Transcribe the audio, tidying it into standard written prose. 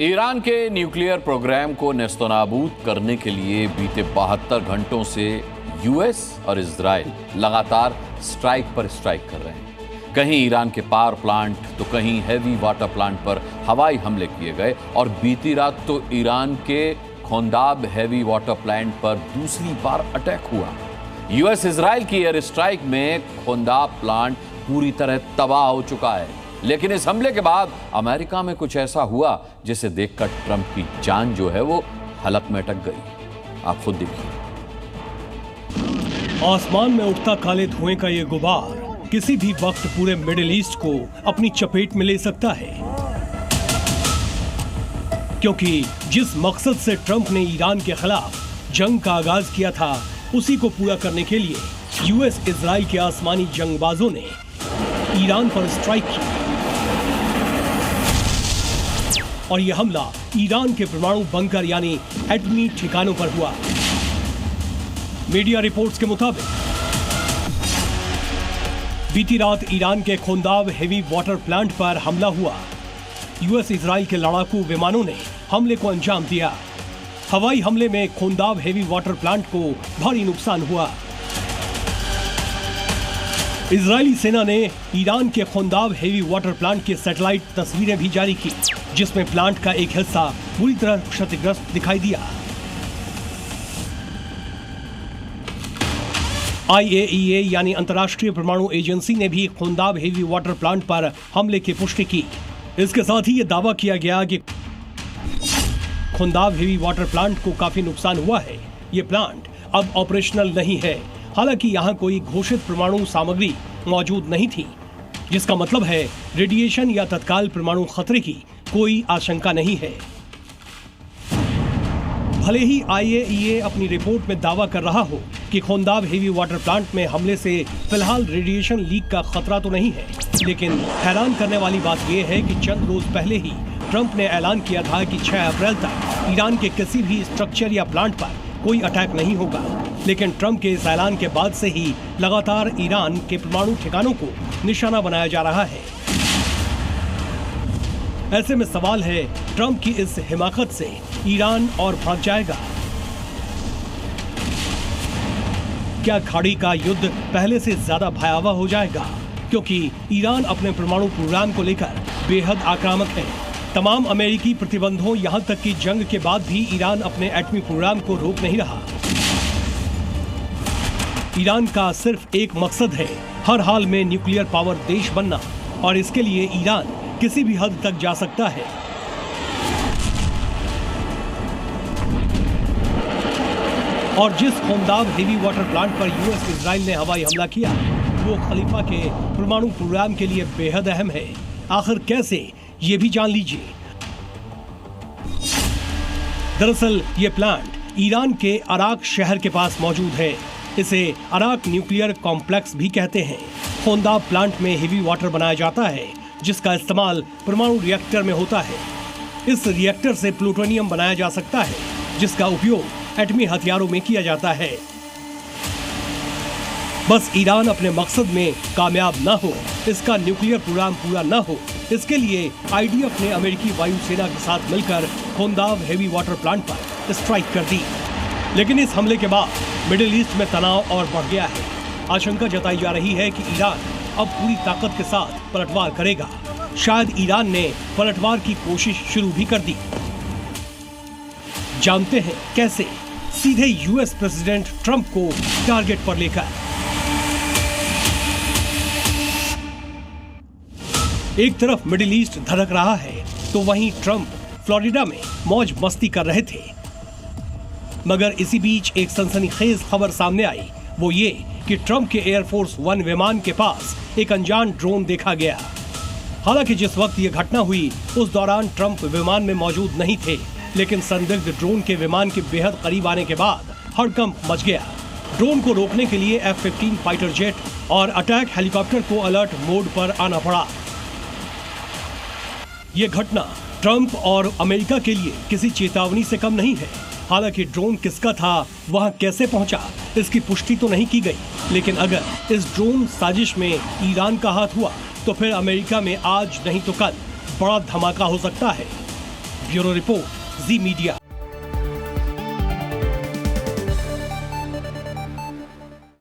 Iran के nuclear programme को नेस्तनाबूद करने के लिए बीते 72 घंटों से यूएस और इजराइल लगातार स्ट्राइक पर स्ट्राइक कर रहे हैं। कहीं ईरान के पावर प्लांट तो कहीं हैवी वाटर प्लांट पर हवाई हमले किए गए और बीती रात तो ईरान के खोंदाब हैवी वाटर प्लांट पर दूसरी बार अटैक हुआ। यूएस इजराइल की एयर स्ट्राइक में खोंदाब प्लांट पूरी तरह तबाह हो चुका है, लेकिन इस हमले के बाद अमेरिका में कुछ ऐसा हुआ जिसे देखकर ट्रंप की जान जो है वो हलक में अटक गई। आप खुद देखिए। आसमान में उठता काले धुएं का ये गुबार किसी भी वक्त पूरे मिडिल ईस्ट को अपनी चपेट में ले सकता है, क्योंकि जिस मकसद से ट्रंप ने ईरान के खिलाफ जंग का आगाज किया था, उसी को पूरा करने के लिए यूएस इजराइल के आसमानी जंगबाजों ने ईरान पर स्ट्राइक की और यह हमला ईरान के परमाणु बंकर यानी एटमी ठिकानों पर हुआ। मीडिया रिपोर्ट्स के मुताबिक बीती रात ईरान के खोंदाब हेवी वाटर प्लांट पर हमला हुआ। यूएस इजराइल के लड़ाकू विमानों ने हमले को अंजाम दिया। हवाई हमले में खोंदाब हेवी वाटर प्लांट को भारी नुकसान हुआ। इजरायली सेना ने ईरान के खोंदाब हेवी वाटर प्लांट की सैटेलाइट तस्वीरें भी जारी की, जिसमें प्लांट का एक हिस्सा बुरी तरह क्षतिग्रस्त दिखाई दिया। IAEA यानी अंतर्राष्ट्रीय परमाणु एजेंसी ने भी खोंदाब हेवी वाटर प्लांट पर हमले की पुष्टि की। इसके साथ ही यह दावा किया गया कि खोंदाब हेवी वाटर प्लांट को काफी नुकसान हुआ है। ये प्लांट अब ऑपरेशनल नहीं है। हालांकि यहाँ कोई घोषित परमाणु सामग्री मौजूद नहीं थी, जिसका मतलब है रेडिएशन या तत्काल परमाणु खतरे की कोई आशंका नहीं है। भले ही IAEA अपनी रिपोर्ट में दावा कर रहा हो कि खोंदाब हेवी वाटर प्लांट में हमले से फिलहाल रेडिएशन लीक का खतरा तो नहीं है, लेकिन हैरान करने वाली बात यह है कि चंद रोज पहले ही ट्रंप ने ऐलान किया था कि 6 अप्रैल तक ईरान के किसी भी स्ट्रक्चर या प्लांट पर कोई अटैक नहीं होगा। लेकिन ट्रंप के इस ऐलान के बाद से ही लगातार ईरान के परमाणु ठिकानों को निशाना बनाया जा रहा है। ऐसे में सवाल है, ट्रंप की इस हिमाकत से ईरान और भड़क जाएगा? क्या खाड़ी का युद्ध पहले से ज्यादा भयावह हो जाएगा? क्योंकि ईरान अपने परमाणु प्रोग्राम को लेकर बेहद आक्रामक है। तमाम अमेरिकी प्रतिबंधों, यहां तक कि जंग के बाद भी ईरान अपने एटमी प्रोग्राम को रोक नहीं रहा। ईरान का सिर्फ एक मकसद है, हर हाल में न्यूक्लियर पावर देश बनना, और इसके लिए ईरान किसी भी हद तक जा सकता है। और जिस खोंदाब हेवी वाटर प्लांट पर यूएस इजराइल ने हवाई हमला किया, वो खलीफा के परमाणु प्रोग्राम के लिए बेहद अहम है। आखिर कैसे, ये भी जान लीजिए। दरअसल ये प्लांट ईरान के अराक शहर के पास मौजूद है। इसे अराक न्यूक्लियर कॉम्प्लेक्स भी कहते हैं। खोंदाब प्लांट में हेवी वाटर बनाया जाता है, जिसका इस्तेमाल परमाणु रिएक्टर में होता है। इस रिएक्टर से प्लूटोनियम बनाया जा सकता है, जिसका उपयोग एटमी हथियारों में किया जाता है। बस ईरान अपने मकसद में कामयाब न हो, इसका न्यूक्लियर प्रोग्राम पूरा न हो, इसके लिए IDF ने अमेरिकी वायुसेना के साथ मिलकर खोंदाब हेवी वाटर प्लांट पर स्ट्राइक कर दी। लेकिन इस हमले के बाद मिडिल ईस्ट में तनाव और बढ़ गया है। आशंका जताई जा रही है कि ईरान अब पूरी ताकत के साथ पलटवार करेगा। शायद ईरान ने पलटवार की कोशिश शुरू भी कर दी। जानते हैं कैसे? सीधे यूएस प्रेसिडेंट ट्रंप को टारगेट पर लेकर। एक तरफ मिडिल ईस्ट धड़क रहा है, तो वहीं ट्रंप फ्लोरिडा में मौज मस्ती कर रहे थे। मगर इसी बीच एक सनसनीखेज खबर सामने आई। वो ये कि ट्रंप के एयरफोर्स 1 विमान के पास एक अनजान ड्रोन देखा गया। हालांकि जिस वक्त ये घटना हुई, उस दौरान ट्रंप विमान में मौजूद नहीं थे, लेकिन संदिग्ध ड्रोन के विमान के बेहद करीब आने के बाद हड़कंप मच गया। ड्रोन को रोकने के लिए F-15 फाइटर जेट और अटैक हेलीकॉप्टर को अलर्ट मोड पर आना पड़ा। ये घटना ट्रंप और अमेरिका के लिए किसी चेतावनी से कम नहीं है। हालांकि ड्रोन किसका था, वहां कैसे पहुंचा, इसकी पुष्टि तो नहीं की गई। लेकिन अगर इस ड्रोन साजिश में ईरान का हाथ हुआ, तो फिर अमेरिका में आज नहीं तो कल बड़ा धमाका हो सकता है। ब्यूरो रिपोर्ट, जी मीडिया।